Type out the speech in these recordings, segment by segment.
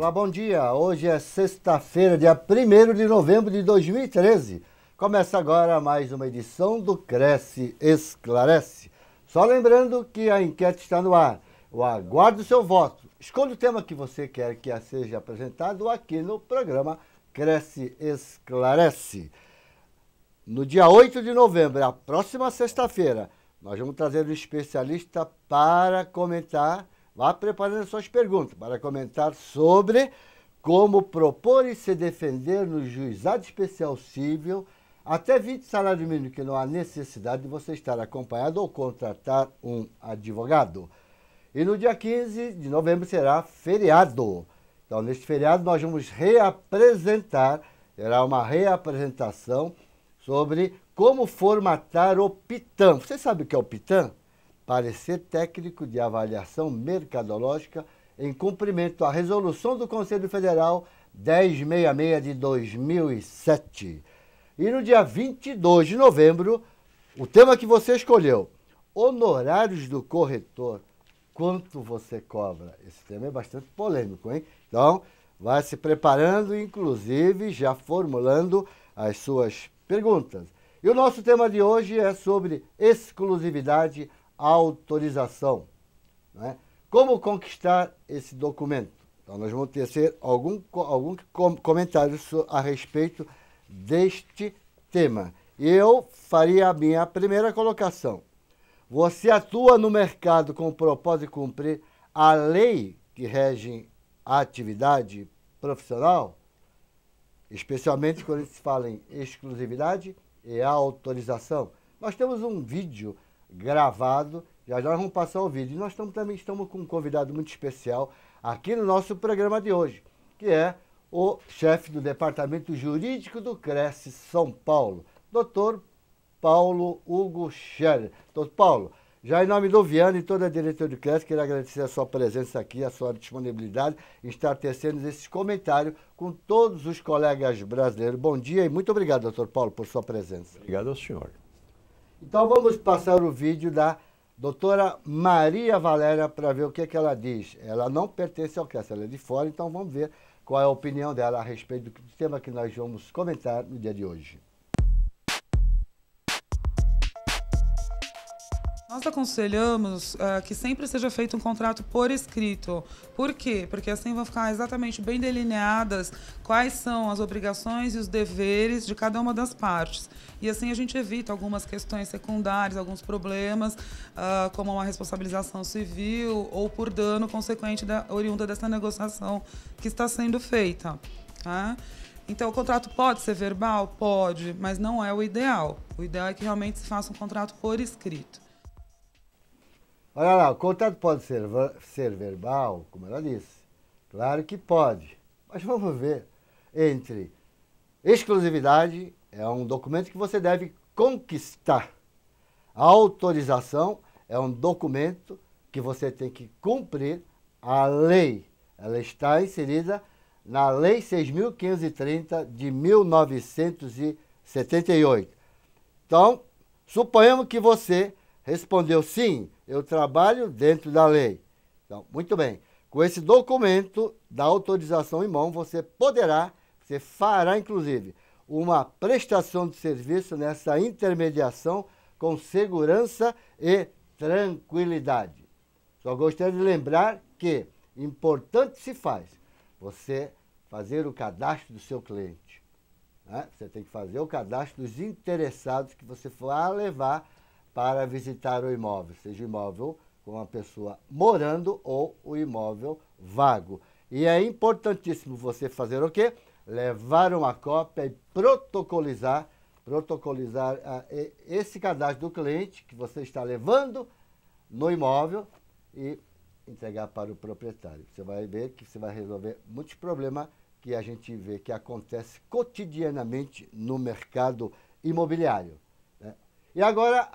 Olá, bom dia. Hoje é sexta-feira, dia 1º de novembro de 2013. Começa agora mais uma edição do Cresce Esclarece. Só lembrando que a enquete está no ar. Eu aguardo o seu voto. Escolha o tema que você quer que seja apresentado aqui no programa Cresce Esclarece. No dia 8 de novembro, a próxima sexta-feira, nós vamos trazer um especialista para comentar. Vá preparando suas perguntas para comentar sobre como propor e se defender no Juizado Especial Cível até 20 salários mínimos, que não há necessidade de você estar acompanhado ou contratar um advogado. E no dia 15 de novembro será feriado. Então, neste feriado, nós vamos terá uma reapresentação sobre como formatar o PITAM. Você sabe o que é o PITAM? Parecer técnico de avaliação mercadológica em cumprimento à resolução do Conselho Federal 1066 de 2007. E no dia 22 de novembro, o tema que você escolheu, honorários do corretor, quanto você cobra? Esse tema é bastante polêmico, hein? Então, vai se preparando, inclusive já formulando as suas perguntas. E o nosso tema de hoje é sobre exclusividade, autorização, né? Como conquistar esse documento? Então, nós vamos tecer algum comentário a respeito deste tema. E eu faria a minha primeira colocação. Você atua no mercado com o propósito de cumprir a lei que rege a atividade profissional? Especialmente quando se fala em exclusividade e autorização. Nós temos um vídeo gravado, já vamos passar o vídeo. E nós também estamos com um convidado muito especial aqui no nosso programa de hoje, que é o chefe do Departamento Jurídico do Cresce São Paulo, Dr. Paulo Hugo Scherer. Dr. Paulo, já em nome do Viana e toda a diretoria do Cresce, queria agradecer a sua presença aqui, a sua disponibilidade em estar tecendo esses comentários com todos os colegas brasileiros. Bom dia e muito obrigado, Dr. Paulo, por sua presença. Obrigado ao senhor. Então vamos passar o vídeo da doutora Maria Valéria para ver o que ela diz. Ela não pertence ao Cresce, ela é de fora, então vamos ver qual é a opinião dela a respeito do tema que nós vamos comentar no dia de hoje. Nós aconselhamos que sempre seja feito um contrato por escrito. Por quê? Porque assim vão ficar exatamente bem delineadas quais são as obrigações e os deveres de cada uma das partes. E assim a gente evita algumas questões secundárias, alguns problemas, como uma responsabilização civil ou por dano consequente oriunda dessa negociação que está sendo feita. Tá? Então, o contrato pode ser verbal? Pode, mas não é o ideal. O ideal é que realmente se faça um contrato por escrito. Olha lá, o contrato pode ser verbal, como ela disse. Claro que pode. Mas vamos ver. Entre exclusividade, é um documento que você deve conquistar. A autorização é um documento que você tem que cumprir a lei. Ela está inserida na Lei 6.530 de 1978. Então, suponhamos que você respondeu sim, eu trabalho dentro da lei. Então, muito bem. Com esse documento da autorização em mão, você fará, inclusive, uma prestação de serviço nessa intermediação com segurança e tranquilidade. Só gostaria de lembrar que importante se faz você fazer o cadastro do seu cliente, né? Você tem que fazer o cadastro dos interessados que você for levar para visitar o imóvel, seja o imóvel com uma pessoa morando ou o imóvel vago. E é importantíssimo você fazer o quê? Levar uma cópia e protocolizar esse cadastro do cliente que você está levando no imóvel e entregar para o proprietário. Você vai ver que você vai resolver muitos problemas que a gente vê que acontece cotidianamente no mercado imobiliário. E agora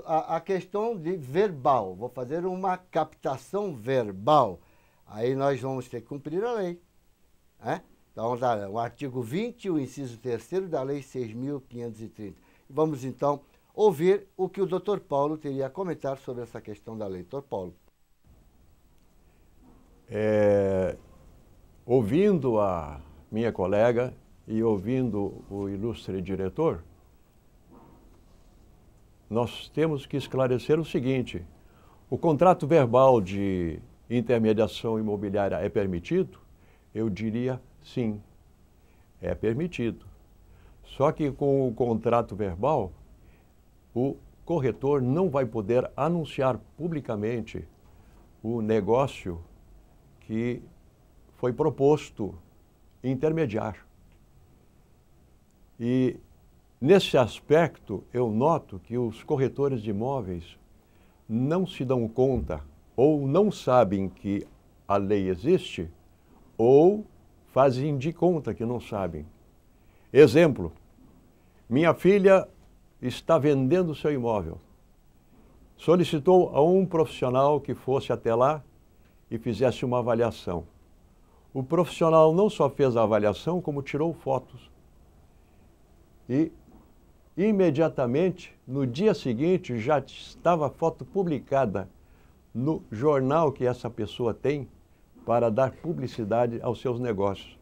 a questão de verbal. Vou fazer uma captação verbal. Aí nós vamos ter que cumprir a lei, né? Então, o artigo 20, o inciso 3º da Lei 6.530. Vamos, então, ouvir o que o Dr. Paulo teria a comentar sobre essa questão da lei. Dr. Paulo. ouvindo a minha colega e ouvindo o ilustre diretor, nós temos que esclarecer o seguinte: o contrato verbal de intermediação imobiliária é permitido? Eu diria sim, é permitido. Só que com o contrato verbal, o corretor não vai poder anunciar publicamente o negócio que foi proposto intermediar. E nesse aspecto eu noto que os corretores de imóveis não se dão conta ou não sabem que a lei existe ou fazem de conta que não sabem. Exemplo, minha filha está vendendo seu imóvel. Solicitou a um profissional que fosse até lá e fizesse uma avaliação. O profissional não só fez a avaliação, como tirou fotos. E imediatamente, no dia seguinte, já estava a foto publicada no jornal que essa pessoa tem para dar publicidade aos seus negócios.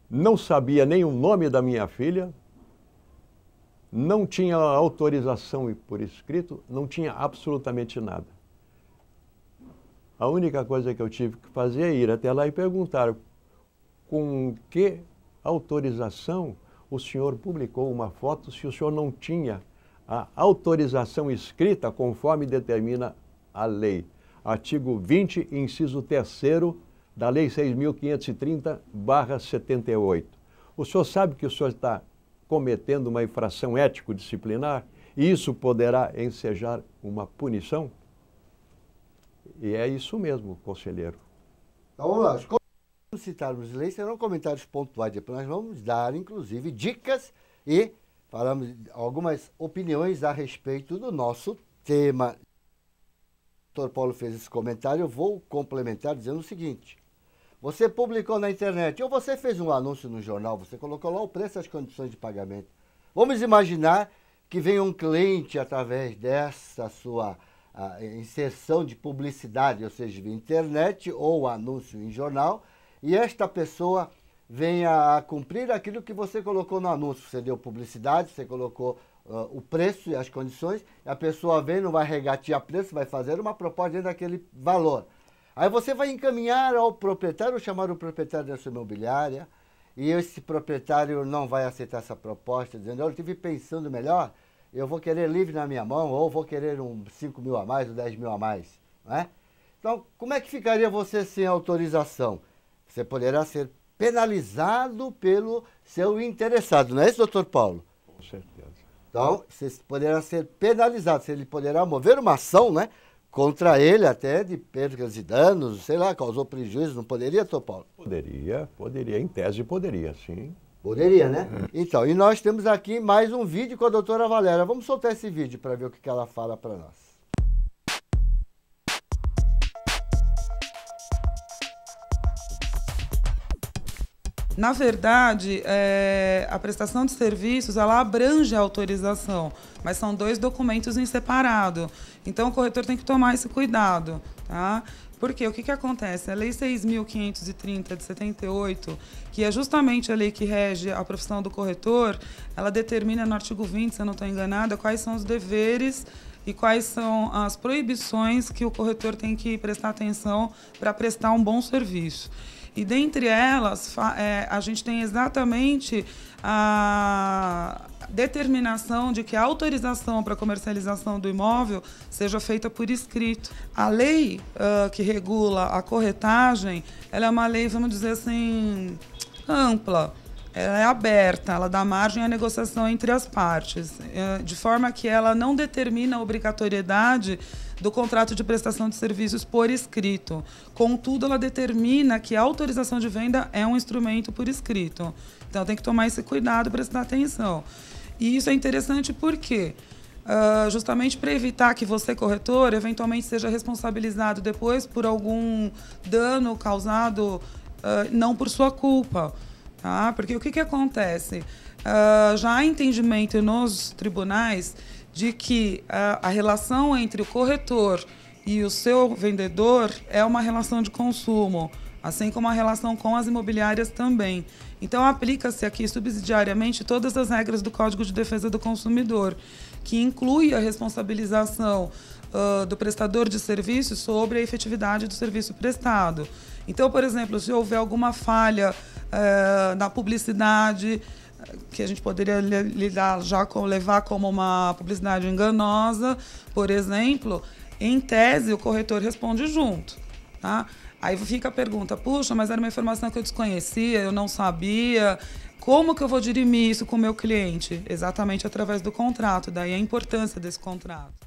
Não sabia nem o nome da minha filha, não tinha autorização por escrito, não tinha absolutamente nada. A única coisa que eu tive que fazer é ir até lá e perguntar com que autorização o senhor publicou uma foto se o senhor não tinha a autorização escrita conforme determina a lei. Artigo 20, inciso 3º da Lei 6.530/78. O senhor sabe que o senhor está cometendo uma infração ético-disciplinar e isso poderá ensejar uma punição? E é isso mesmo, conselheiro. Então vamos lá. Como citarmos leis, serão comentários pontuais. Depois nós vamos dar, inclusive, dicas e falamos algumas opiniões a respeito do nosso tema. O Dr. Paulo fez esse comentário, eu vou complementar dizendo o seguinte: você publicou na internet ou você fez um anúncio no jornal, você colocou lá o preço e as condições de pagamento. Vamos imaginar que venha um cliente através dessa sua inserção de publicidade, ou seja, via internet ou anúncio em jornal, e esta pessoa venha a cumprir aquilo que você colocou no anúncio. Você deu publicidade, você colocou o preço e as condições, e a pessoa vem, não vai regatear preço, vai fazer uma proposta dentro daquele valor. Aí você vai encaminhar ao proprietário, chamar o proprietário da sua imobiliária, e esse proprietário não vai aceitar essa proposta, dizendo: eu estive pensando melhor, eu vou querer livre na minha mão, ou vou querer 5 mil a mais, ou 10 mil a mais. Não é? Então, como é que ficaria você sem autorização? Você poderá ser penalizado pelo seu interessado, não é isso, doutor Paulo? Com certeza. Então, você poderá ser penalizado, ele poderá mover uma ação, né, contra ele até de perdas e danos, sei lá, causou prejuízo, não poderia, doutor Paulo? Poderia, em tese poderia, sim. Poderia, né? Então, e nós temos aqui mais um vídeo com a doutora Valéria. Vamos soltar esse vídeo para ver o que ela fala para nós. Na verdade, a prestação de serviços, ela abrange a autorização, mas são 2 documentos em separado. Então, o corretor tem que tomar esse cuidado, tá? Porque o que acontece? A Lei 6.530 de 78, que é justamente a lei que rege a profissão do corretor, ela determina no artigo 20, se eu não estou enganada, quais são os deveres e quais são as proibições que o corretor tem que prestar atenção para prestar um bom serviço. E dentre elas, a gente tem exatamente a determinação de que a autorização para comercialização do imóvel seja feita por escrito. A lei que regula a corretagem, ela é uma lei, vamos dizer assim, ampla. Ela é aberta, ela dá margem à negociação entre as partes, de forma que ela não determina a obrigatoriedade do contrato de prestação de serviços por escrito. Contudo, ela determina que a autorização de venda é um instrumento por escrito. Então, tem que tomar esse cuidado e prestar atenção. E isso é interessante porque, justamente para evitar que você, corretor, eventualmente seja responsabilizado depois por algum dano causado não por sua culpa. Tá? Porque o que acontece? Já há entendimento nos tribunais de que a relação entre o corretor e o seu vendedor é uma relação de consumo. assim como a relação com as imobiliárias também. Então, aplica-se aqui subsidiariamente todas as regras do Código de Defesa do Consumidor, que inclui a responsabilização do prestador de serviço sobre a efetividade do serviço prestado. Então, por exemplo, se houver alguma falha na publicidade, que a gente poderia levar como uma publicidade enganosa, por exemplo, em tese o corretor responde junto, tá? Aí fica a pergunta, puxa, mas era uma informação que eu desconhecia, eu não sabia, como que eu vou dirimir isso com o meu cliente? Exatamente através do contrato, daí a importância desse contrato.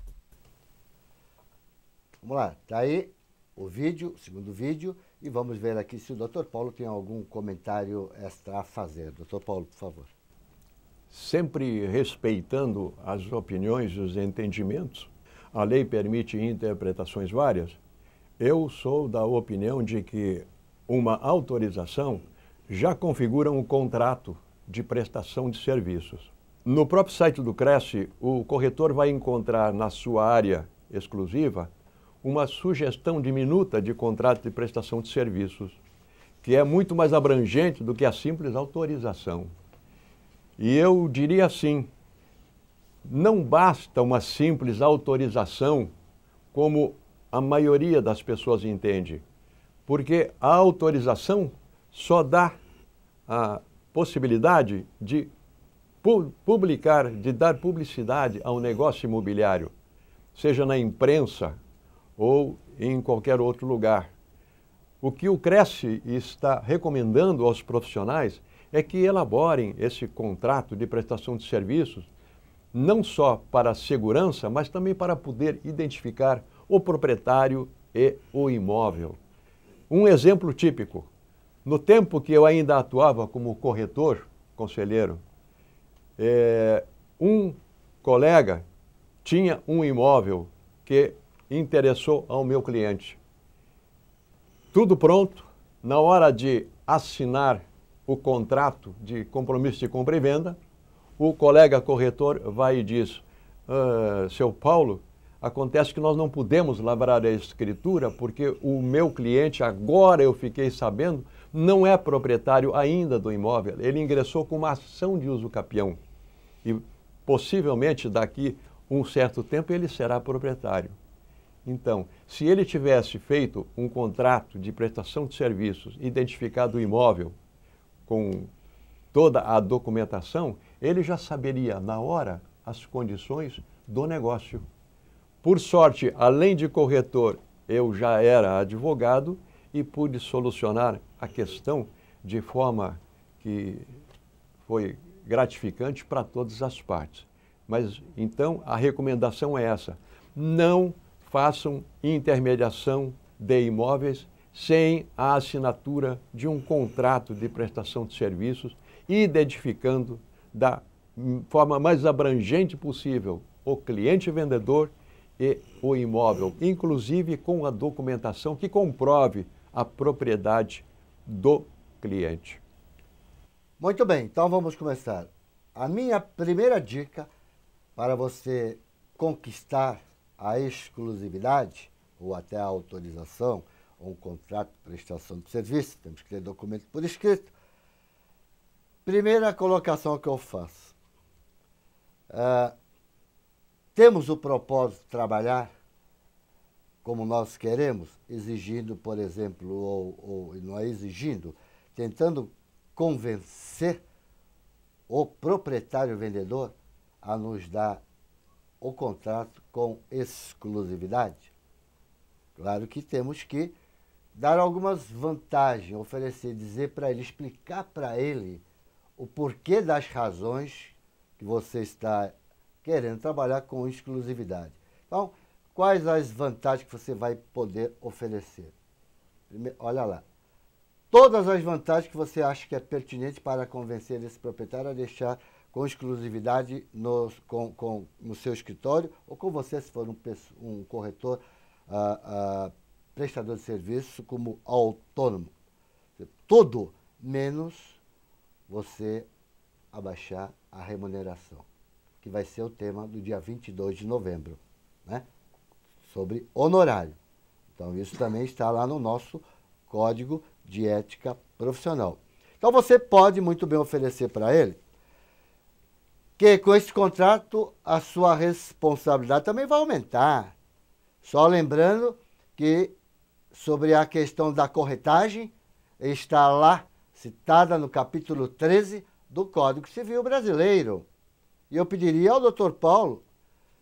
Vamos lá, tá aí o vídeo, o segundo vídeo, e vamos ver aqui se o Dr. Paulo tem algum comentário extra a fazer. Dr. Paulo, por favor. Sempre respeitando as opiniões e os entendimentos, a lei permite interpretações várias. Eu sou da opinião de que uma autorização já configura um contrato de prestação de serviços. No próprio site do Cresce, o corretor vai encontrar na sua área exclusiva uma sugestão diminuta de contrato de prestação de serviços, que é muito mais abrangente do que a simples autorização. E eu diria assim, não basta uma simples autorização como a maioria das pessoas entende, porque a autorização só dá a possibilidade de publicar, de dar publicidade ao negócio imobiliário, seja na imprensa ou em qualquer outro lugar. O que o Cresce está recomendando aos profissionais é que elaborem esse contrato de prestação de serviços, não só para a segurança, mas também para poder identificar o proprietário e o imóvel. Um exemplo típico, no tempo que eu ainda atuava como corretor, conselheiro, um colega tinha um imóvel que interessou ao meu cliente. Tudo pronto, na hora de assinar o contrato de compromisso de compra e venda, o colega corretor vai e diz, seu Paulo, acontece que nós não podemos lavrar a escritura porque o meu cliente, agora eu fiquei sabendo, não é proprietário ainda do imóvel. Ele ingressou com uma ação de uso capião e possivelmente daqui um certo tempo ele será proprietário. Então, se ele tivesse feito um contrato de prestação de serviços, identificado o imóvel com toda a documentação, ele já saberia na hora as condições do negócio. Por sorte, além de corretor, eu já era advogado e pude solucionar a questão de forma que foi gratificante para todas as partes. Mas então a recomendação é essa: não façam intermediação de imóveis sem a assinatura de um contrato de prestação de serviços, identificando da forma mais abrangente possível o cliente vendedor e o imóvel, inclusive com a documentação que comprove a propriedade do cliente. Muito bem, então vamos começar. A minha primeira dica para você conquistar a exclusividade, ou até a autorização, ou um contrato de prestação de serviço, temos que ter documento por escrito. Primeira colocação que eu faço. Temos o propósito de trabalhar como nós queremos, exigindo, por exemplo, ou não é exigindo, tentando convencer o proprietário vendedor a nos dar o contrato com exclusividade? Claro que temos que dar algumas vantagens, oferecer, dizer para ele, explicar para ele o porquê das razões que você está querendo trabalhar com exclusividade. Então, quais as vantagens que você vai poder oferecer? Primeiro, olha lá. Todas as vantagens que você acha que é pertinente para convencer esse proprietário a deixar com exclusividade no seu escritório ou com você, se for um corretor, prestador de serviço como autônomo. Tudo menos você abaixar a remuneração, que vai ser o tema do dia 22 de novembro, né? Sobre honorário. Então, isso também está lá no nosso Código de ética profissional. Então você pode muito bem oferecer para ele que com esse contrato a sua responsabilidade também vai aumentar. Só lembrando que sobre a questão da corretagem está lá citada no capítulo 13 do Código Civil Brasileiro. E eu pediria ao Dr. Paulo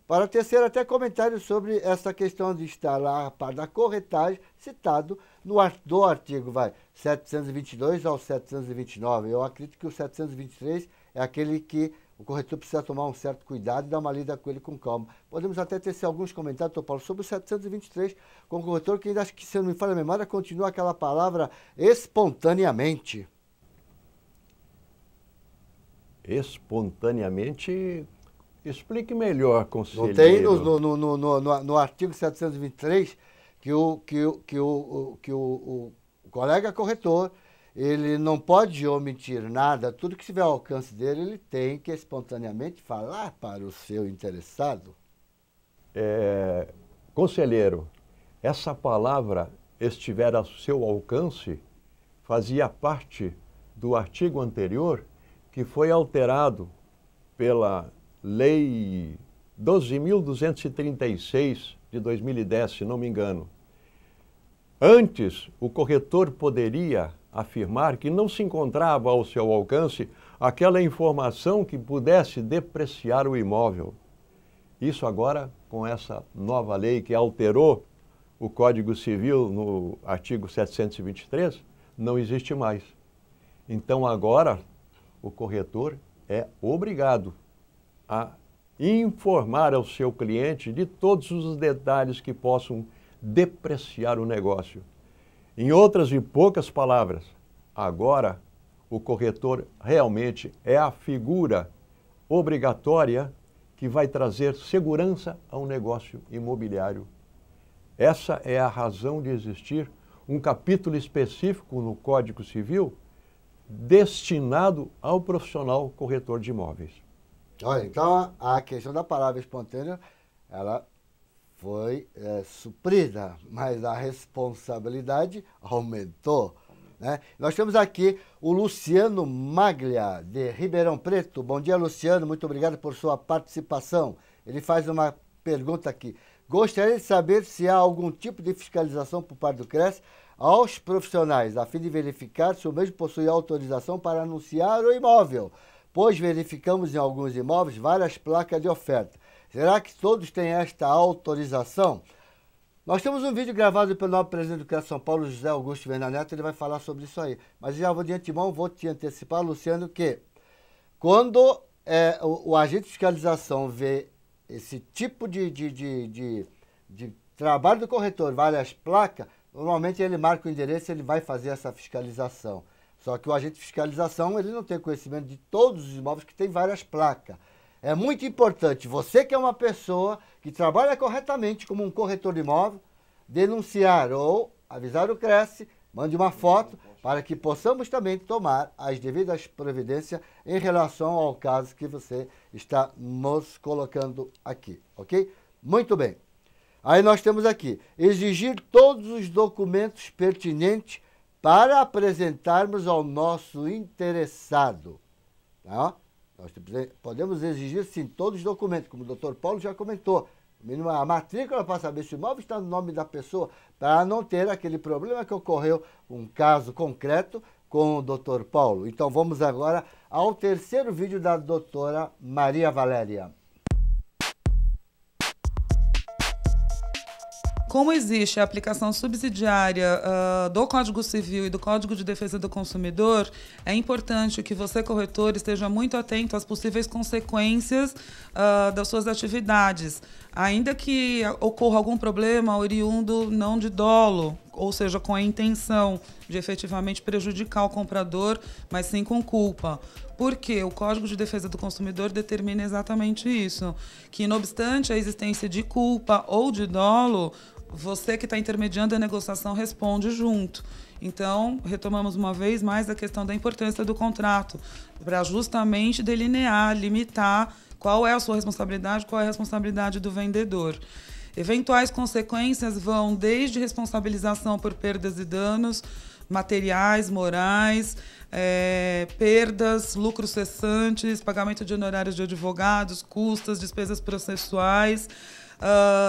para tecer até comentários sobre essa questão de estar lá a par da corretagem, citado do artigo 722 ao 729. Eu acredito que o 723 é aquele que o corretor precisa tomar um certo cuidado e dar uma lida com ele com calma. Podemos até tecer alguns comentários, Dr. Paulo, sobre o 723 com o corretor, que ainda acho que, se eu não me falha a memória, continua aquela palavra espontaneamente. Espontaneamente, explique melhor, conselheiro. Não tem no artigo 723 que o colega corretor, ele não pode omitir nada, tudo que estiver ao alcance dele, ele tem que espontaneamente falar para o seu interessado. Conselheiro, essa palavra estiver ao seu alcance fazia parte do artigo anterior que foi alterado pela Lei 12.236 de 2010, se não me engano. Antes, o corretor poderia afirmar que não se encontrava ao seu alcance aquela informação que pudesse depreciar o imóvel. Isso agora, com essa nova lei que alterou o Código Civil no artigo 723, não existe mais. Então agora o corretor é obrigado a informar ao seu cliente de todos os detalhes que possam depreciar o negócio. Em outras e poucas palavras, agora o corretor realmente é a figura obrigatória que vai trazer segurança ao negócio imobiliário. Essa é a razão de existir um capítulo específico no Código Civil destinado ao profissional corretor de imóveis. Olha, então a questão da palavra espontânea, ela foi suprida, mas a responsabilidade aumentou, né? Nós temos aqui o Luciano Maglia, de Ribeirão Preto. Bom dia, Luciano, muito obrigado por sua participação. Ele faz uma pergunta aqui. Gostaria de saber se há algum tipo de fiscalização por parte do CRES aos profissionais, a fim de verificar se o mesmo possui autorização para anunciar o imóvel, pois verificamos em alguns imóveis várias placas de oferta. Será que todos têm esta autorização? Nós temos um vídeo gravado pelo novo presidente do CRES São Paulo, José Augusto Viana Neto, ele vai falar sobre isso aí. Mas já vou de antemão, vou te antecipar, Luciano, que quando o agente de fiscalização vê esse tipo de trabalho do corretor, várias placas, normalmente ele marca o endereço e ele vai fazer essa fiscalização. Só que o agente de fiscalização, ele não tem conhecimento de todos os imóveis que tem várias placas. É muito importante, você que é uma pessoa que trabalha corretamente como um corretor de imóvel, denunciar ou avisar o CRES, mande uma foto para que possamos também tomar as devidas providências em relação ao caso que você está nos colocando aqui, ok? Muito bem. Aí nós temos aqui, exigir todos os documentos pertinentes para apresentarmos ao nosso interessado. Tá? Nós podemos exigir, sim, todos os documentos, como o Dr. Paulo já comentou. A matrícula para saber se o imóvel está no nome da pessoa, para não ter aquele problema que ocorreu, um caso concreto com o Dr. Paulo. Então vamos agora ao terceiro vídeo da doutora Maria Valéria. Como existe a aplicação subsidiária do Código Civil e do Código de Defesa do Consumidor, é importante que você, corretor, esteja muito atento às possíveis consequências das suas atividades. Ainda que ocorra algum problema oriundo não de dolo, ou seja, com a intenção de efetivamente prejudicar o comprador, mas sim com culpa. Porque o Código de Defesa do Consumidor determina exatamente isso, que não obstante a existência de culpa ou de dolo, você que está intermediando a negociação responde junto. Então, retomamos uma vez mais a questão da importância do contrato, para justamente delinear, limitar qual é a sua responsabilidade, qual é a responsabilidade do vendedor. Eventuais consequências vão desde responsabilização por perdas e danos, materiais, morais, perdas, lucros cessantes, pagamento de honorários de advogados, custas, despesas processuais,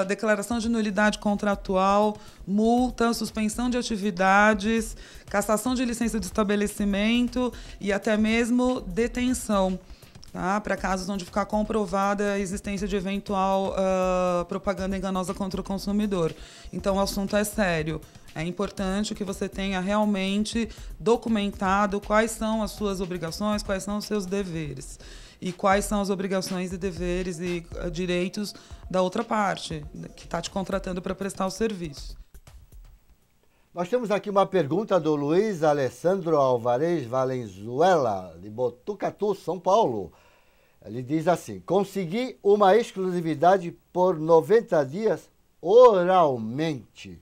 declaração de nulidade contratual, multa, suspensão de atividades, cassação de licença de estabelecimento e até mesmo detenção, tá? Para casos onde ficar comprovada a existência de eventual propaganda enganosa contra o consumidor. Então, o assunto é sério. É importante que você tenha realmente documentado quais são as suas obrigações, quais são os seus deveres. E quais são as obrigações e deveres e direitos da outra parte, que está te contratando para prestar o serviço. Nós temos aqui uma pergunta do Luiz Alessandro Alvarez Valenzuela, de Botucatu, São Paulo. Ele diz assim: consegui uma exclusividade por 90 dias oralmente.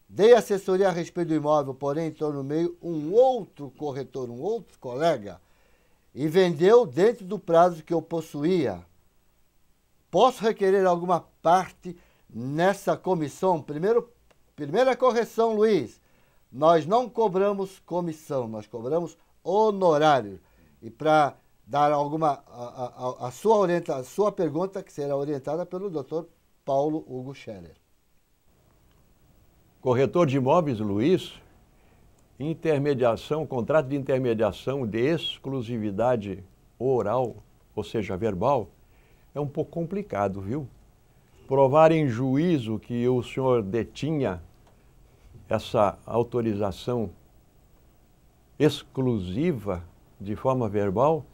Dei assessoria a respeito do imóvel, porém entrou no meio um outro corretor, um outro colega, e vendeu dentro do prazo que eu possuía. Posso requerer alguma parte nessa comissão? Primeira correção, Luiz. Nós não cobramos comissão, nós cobramos honorário. E para dar alguma a sua pergunta, que será orientada pelo Dr. Paulo Hugo Scherer. Corretor de imóveis, Luiz, intermediação, contrato de intermediação de exclusividade oral, ou seja, verbal, é um pouco complicado, viu? Provar em juízo que o senhor detinha essa autorização exclusiva de forma verbal,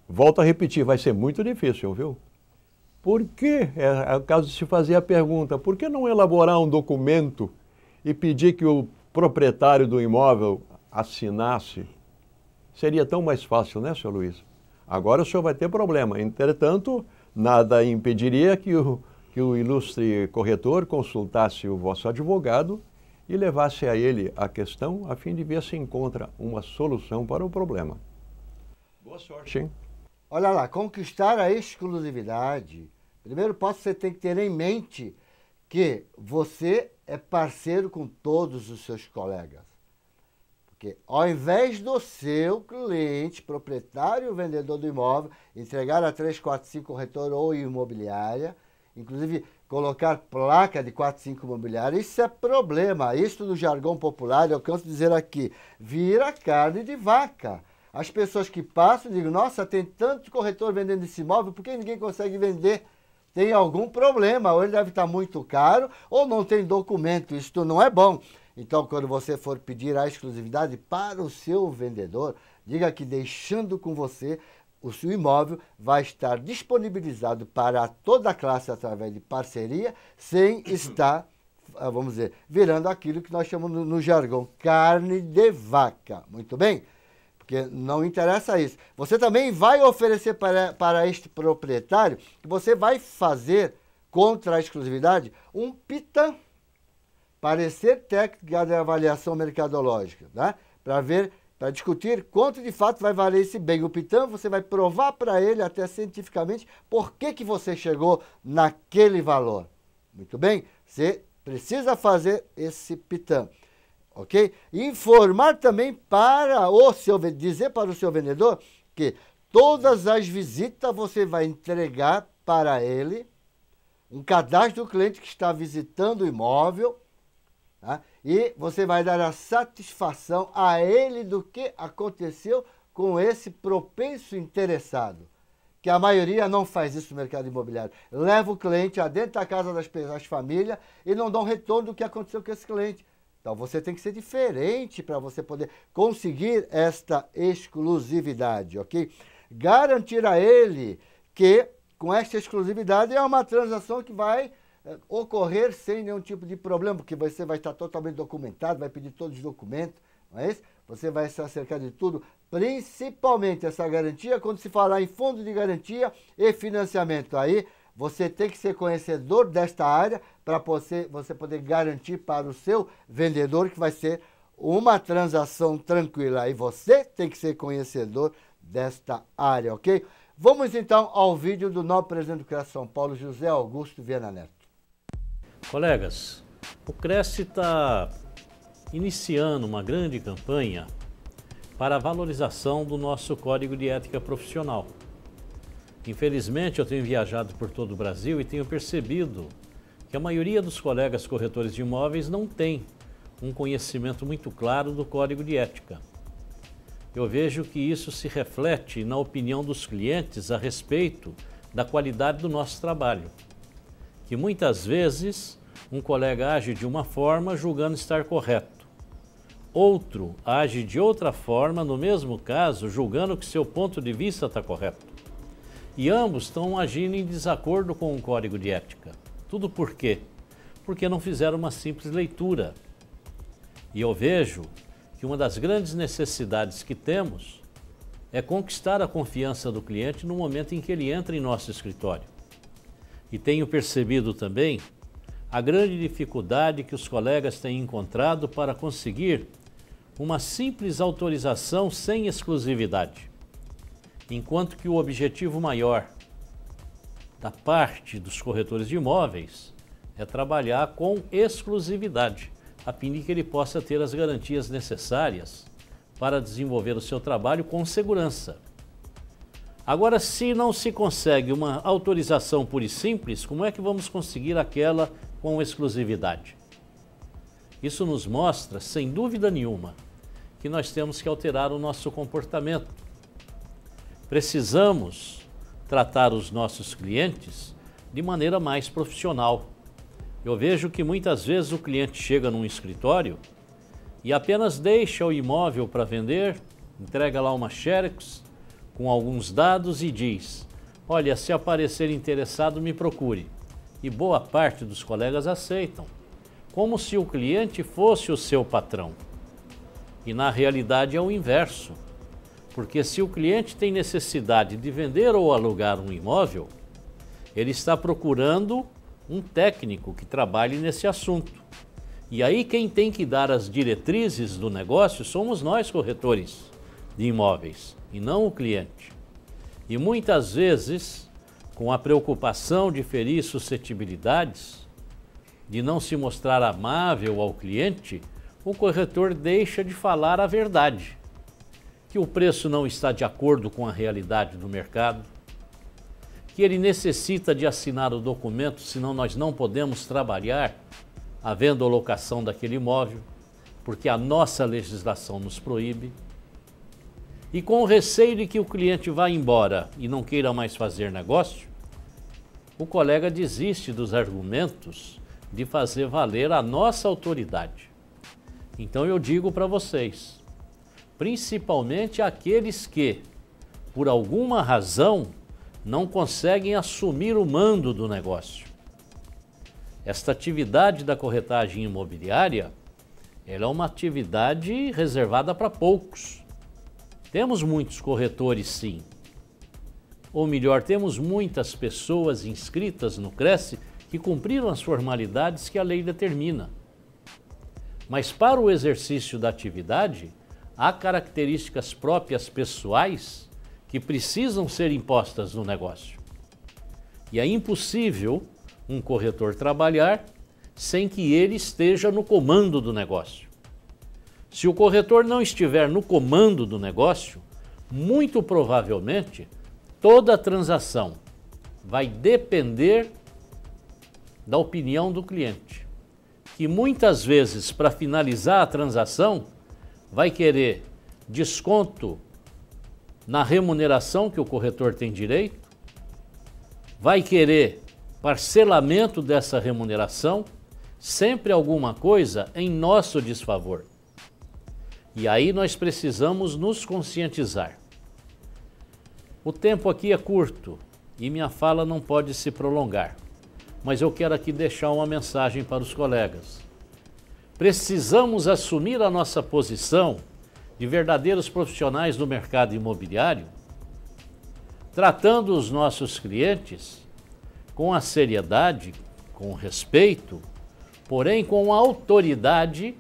volto a repetir, vai ser muito difícil, viu? Por que, é o caso de se fazer a pergunta, por que não elaborar um documento e pedir que o proprietário do imóvel assinasse? Seria tão mais fácil, né, senhor Luiz? Agora o senhor vai ter problema. Entretanto, nada impediria que o ilustre corretor consultasse o vosso advogado e levasse a ele a questão a fim de ver se encontra uma solução para o problema. Boa sorte, hein? Olha lá, conquistar a exclusividade. Primeiro passo, você tem que ter em mente que você é parceiro com todos os seus colegas. Porque ao invés do seu cliente, proprietário, vendedor do imóvel, entregar a 3, 4, 5 corretor ou imobiliária, inclusive colocar placa de 4, 5 imobiliária, isso é problema. Isso no jargão popular, eu canso de dizer aqui, vira carne de vaca. As pessoas que passam dizem, nossa, tem tanto corretor vendendo esse imóvel, por que ninguém consegue vender? Tem algum problema, ou ele deve estar muito caro, ou não tem documento, isso não é bom. Então, quando você for pedir a exclusividade para o seu vendedor, diga que deixando com você, o seu imóvel vai estar disponibilizado para toda a classe através de parceria, sem estar, vamos dizer, virando aquilo que nós chamamos no jargão, carne de vaca. Muito bem? Porque não interessa isso. Você também vai oferecer para este proprietário que você vai fazer contra a exclusividade um PITAM, parecer técnico de avaliação mercadológica, né? Para discutir quanto de fato vai valer esse bem. O PITAM, você vai provar para ele até cientificamente por que você chegou naquele valor. Muito bem? Você precisa fazer esse PITAM. Ok? Informar também dizer para o seu vendedor que todas as visitas você vai entregar para ele um cadastro do cliente que está visitando o imóvel, tá? E você vai dar a satisfação a ele do que aconteceu com esse propenso interessado. Que a maioria não faz isso no mercado imobiliário. Leva o cliente adentro da casa das famílias e não dá um retorno do que aconteceu com esse cliente. Então, você tem que ser diferente para você poder conseguir esta exclusividade, ok? Garantir a ele que, com esta exclusividade, é uma transação que vai ocorrer sem nenhum tipo de problema, porque você vai estar totalmente documentado, vai pedir todos os documentos, não é isso? Você vai se acercar de tudo, principalmente essa garantia, quando se falar em fundo de garantia e financiamento. Aí, você tem que ser conhecedor desta área para você poder garantir para o seu vendedor que vai ser uma transação tranquila. E você tem que ser conhecedor desta área, ok? Vamos então ao vídeo do novo presidente do CRES São Paulo, José Augusto Viana Neto. Colegas, o CRES está iniciando uma grande campanha para a valorização do nosso Código de Ética Profissional. Infelizmente, eu tenho viajado por todo o Brasil e tenho percebido que a maioria dos colegas corretores de imóveis não tem um conhecimento muito claro do Código de Ética. Eu vejo que isso se reflete na opinião dos clientes a respeito da qualidade do nosso trabalho, que muitas vezes um colega age de uma forma julgando estar correto, outro age de outra forma no mesmo caso julgando que seu ponto de vista está correto. E ambos estão agindo em desacordo com o Código de Ética. Tudo por quê? Porque não fizeram uma simples leitura. E eu vejo que uma das grandes necessidades que temos é conquistar a confiança do cliente no momento em que ele entra em nosso escritório. E tenho percebido também a grande dificuldade que os colegas têm encontrado para conseguir uma simples autorização sem exclusividade. Enquanto que o objetivo maior da parte dos corretores de imóveis é trabalhar com exclusividade, a fim de que ele possa ter as garantias necessárias para desenvolver o seu trabalho com segurança. Agora, se não se consegue uma autorização pura e simples, como é que vamos conseguir aquela com exclusividade? Isso nos mostra, sem dúvida nenhuma, que nós temos que alterar o nosso comportamento. Precisamos tratar os nossos clientes de maneira mais profissional. Eu vejo que muitas vezes o cliente chega num escritório e apenas deixa o imóvel para vender, entrega lá uma xerox com alguns dados e diz: olha, se aparecer interessado, me procure. E boa parte dos colegas aceitam, como se o cliente fosse o seu patrão. E na realidade é o inverso. Porque se o cliente tem necessidade de vender ou alugar um imóvel, ele está procurando um técnico que trabalhe nesse assunto. E aí quem tem que dar as diretrizes do negócio somos nós, corretores de imóveis, e não o cliente. E muitas vezes, com a preocupação de ferir suscetibilidades, de não se mostrar amável ao cliente, o corretor deixa de falar a verdade. Que o preço não está de acordo com a realidade do mercado, que ele necessita de assinar o documento, senão nós não podemos trabalhar a venda ou locação daquele imóvel, porque a nossa legislação nos proíbe. E com o receio de que o cliente vá embora e não queira mais fazer negócio, o colega desiste dos argumentos de fazer valer a nossa autoridade. Então eu digo para vocês, principalmente aqueles que, por alguma razão, não conseguem assumir o mando do negócio. Esta atividade da corretagem imobiliária, ela é uma atividade reservada para poucos. Temos muitos corretores, sim. Ou melhor, temos muitas pessoas inscritas no Cresce que cumpriram as formalidades que a lei determina. Mas para o exercício da atividade, há características próprias pessoais que precisam ser impostas no negócio. E é impossível um corretor trabalhar sem que ele esteja no comando do negócio. Se o corretor não estiver no comando do negócio, muito provavelmente toda a transação vai depender da opinião do cliente, que muitas vezes, para finalizar a transação, vai querer desconto na remuneração que o corretor tem direito, vai querer parcelamento dessa remuneração, sempre alguma coisa em nosso desfavor. E aí nós precisamos nos conscientizar. O tempo aqui é curto e minha fala não pode se prolongar, mas eu quero aqui deixar uma mensagem para os colegas. Precisamos assumir a nossa posição de verdadeiros profissionais do mercado imobiliário, tratando os nossos clientes com a seriedade, com respeito, porém com a autoridade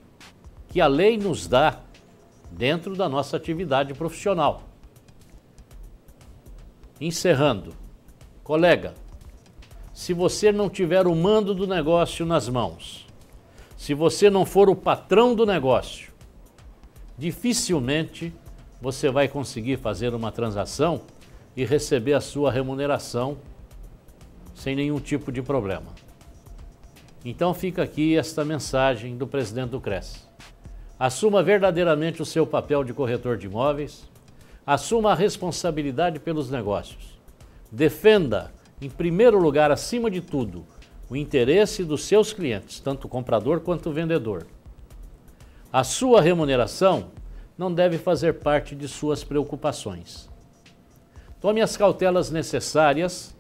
que a lei nos dá dentro da nossa atividade profissional. Encerrando, colega, se você não tiver o mando do negócio nas mãos, Se você não for o patrão do negócio, dificilmente você vai conseguir fazer uma transação e receber a sua remuneração sem nenhum tipo de problema. Então fica aqui esta mensagem do presidente do CRES. Assuma verdadeiramente o seu papel de corretor de imóveis, assuma a responsabilidade pelos negócios. Defenda, em primeiro lugar, acima de tudo, o interesse dos seus clientes, tanto o comprador quanto o vendedor. A sua remuneração não deve fazer parte de suas preocupações. Tome as cautelas necessárias,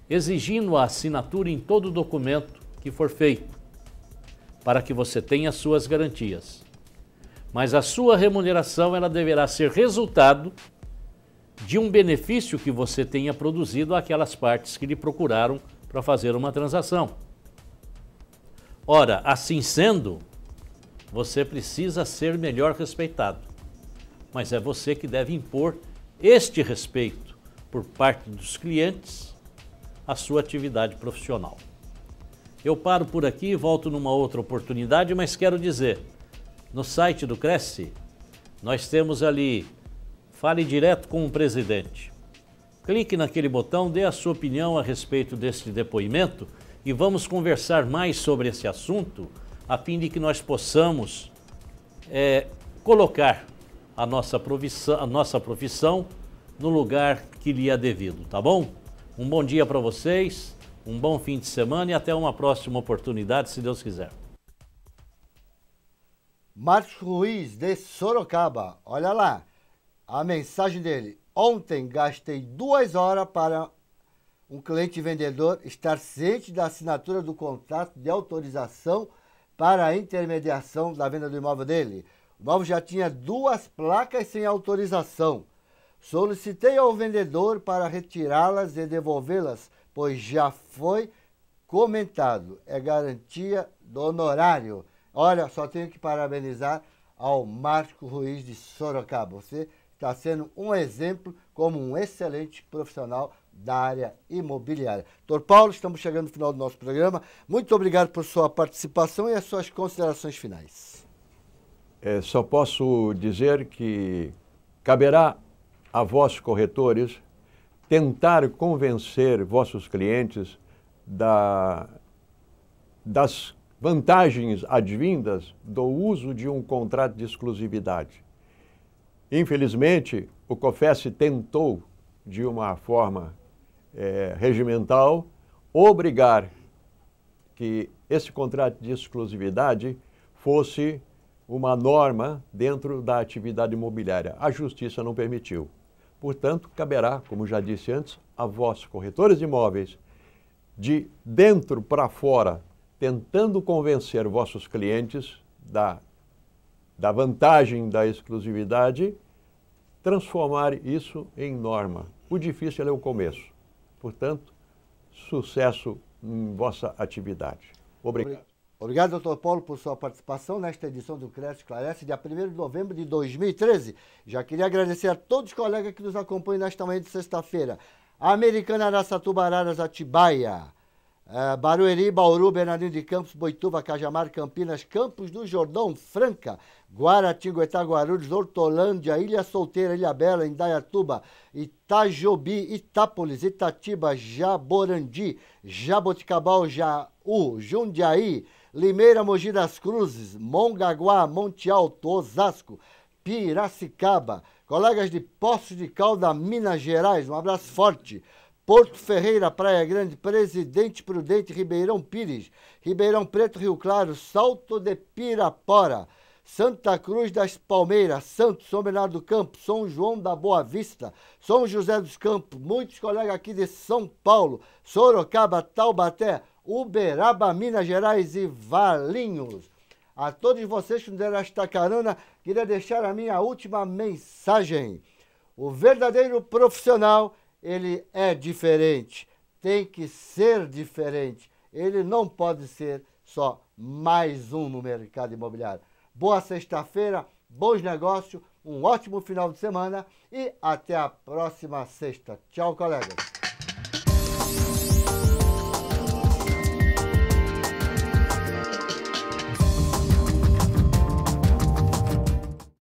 exigindo a assinatura em todo documento que for feito, para que você tenha suas garantias. Mas a sua remuneração ela deverá ser resultado de um benefício que você tenha produzido àquelas partes que lhe procuraram para fazer uma transação. Ora, assim sendo, você precisa ser melhor respeitado. Mas é você que deve impor este respeito por parte dos clientes à sua atividade profissional. Eu paro por aqui e volto numa outra oportunidade, mas quero dizer, no site do Cresce, nós temos ali, fale direto com o presidente. Clique naquele botão, dê a sua opinião a respeito deste depoimento e vamos conversar mais sobre esse assunto, a fim de que nós possamos colocar a nossa profissão no lugar que lhe é devido, tá bom? Um bom dia para vocês, um bom fim de semana e até uma próxima oportunidade, se Deus quiser. Marcos Ruiz, de Sorocaba, olha lá, a mensagem dele. Ontem gastei 2 horas para um cliente vendedor estar ciente da assinatura do contrato de autorização para a intermediação da venda do imóvel dele. O imóvel já tinha 2 placas sem autorização. Solicitei ao vendedor para retirá-las e devolvê-las, pois já foi comentado. É garantia do honorário. Olha, só tenho que parabenizar ao Marco Ruiz de Sorocaba. Você está sendo um exemplo como um excelente profissional da área imobiliária. Doutor Paulo, estamos chegando no final do nosso programa. Muito obrigado por sua participação e as suas considerações finais. Só posso dizer que caberá a vós, corretores, tentar convencer vossos clientes das vantagens advindas do uso de um contrato de exclusividade. Infelizmente, o COFES tentou, de uma forma regimental, obrigar que esse contrato de exclusividade fosse uma norma dentro da atividade imobiliária. A Justiça não permitiu. Portanto, caberá, como já disse antes, a vós, corretores de imóveis, de dentro para fora, tentando convencer vossos clientes da vantagem da exclusividade, transformar isso em norma. O difícil é o começo. Portanto, sucesso em vossa atividade. Obrigado. Obrigado, doutor Paulo, por sua participação nesta edição do Cresce Esclarece, dia 1º de novembro de 2013. Já queria agradecer a todos os colegas que nos acompanham nesta manhã de sexta-feira. Americana, Araçatuba, Araras, Atibaia, Barueri, Bauru, Bernardino de Campos, Boituva, Cajamar, Campinas, Campos do Jordão, Franca, Guaratinguetá, Guarulhos, Hortolândia, Ilha Solteira, Ilha Bela, Indaiatuba, Itajobi, Itápolis, Itatiba, Jaborandi, Jaboticabal, Jaú, Jundiaí, Limeira, Mogi das Cruzes, Mongaguá, Monte Alto, Osasco, Piracicaba, colegas de Poços de Caldas, Minas Gerais, um abraço forte. Porto Ferreira, Praia Grande, Presidente Prudente, Ribeirão Pires, Ribeirão Preto, Rio Claro, Salto de Pirapora, Santa Cruz das Palmeiras, Santos, São Bernardo do Campo, São João da Boa Vista, São José dos Campos, muitos colegas aqui de São Paulo, Sorocaba, Taubaté, Uberaba, Minas Gerais e Valinhos. A todos vocês que nos deram esta carona, queria deixar a minha última mensagem. O verdadeiro profissional, ele é diferente, tem que ser diferente. Ele não pode ser só mais um no mercado imobiliário. Boa sexta-feira, bons negócios, um ótimo final de semana e até a próxima sexta. Tchau, colegas.